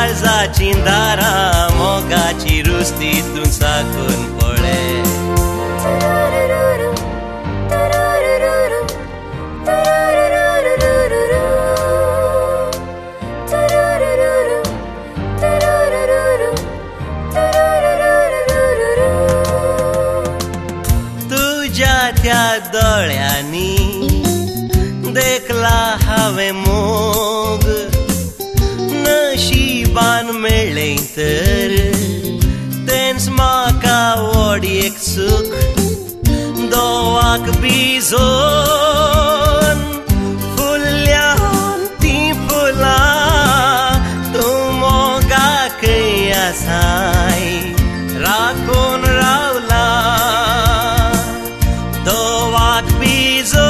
काळजाची दारां मोगाची रुस्ती तूं साकून पळय. तुझ्या त्या दोळ्यांनी देखला हांवें मोग, नशिबान मेळ्ळें तर तेंच म्हाका वोडयेक सूख. दोवाक भिजोवन फुल्ल्यान तीं फुलां तूं मोगाकय आसाय राखून रावला. दोवाक भिजोवन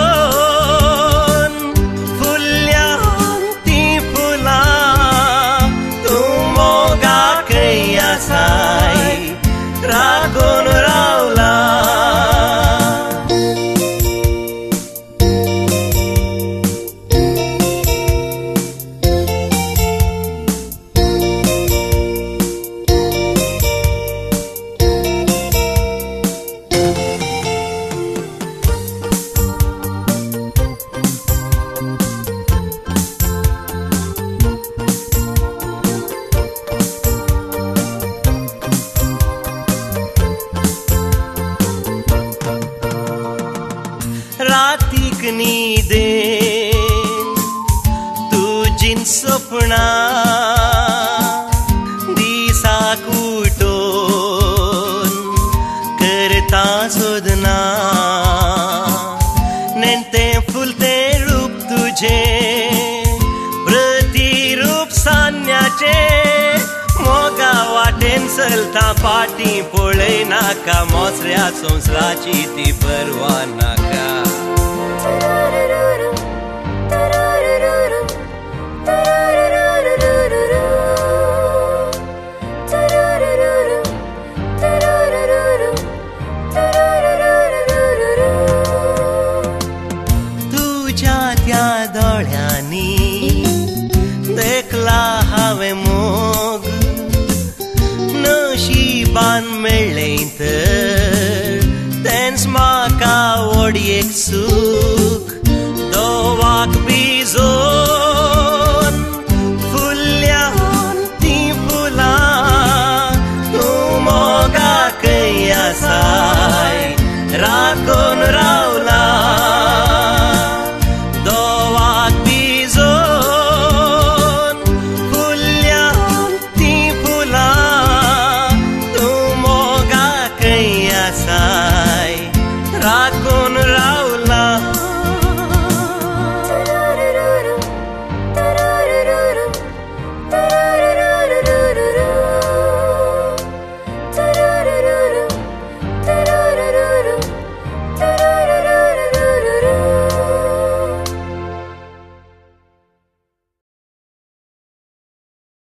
फुल्ल्यान तीं फुलां तूं मोगाकय आसाय राखून रावला. रातीक न्हिदेन तुजीं सपनां दिसाक उठोन करता सोदना. नेणतें फुलतें रूप तुजें प्रतिरूप सान्याचें मोगा वाटेन चलता फाटीं पळय नाका. मोसऱ्या संवसाराची ती परवा नाका. तुझ्या त्या दोळ्यांनी देखला हांवें मोग, नशिबान मेळ्ळें तर तेंच म्हाका वोडयेक सूख.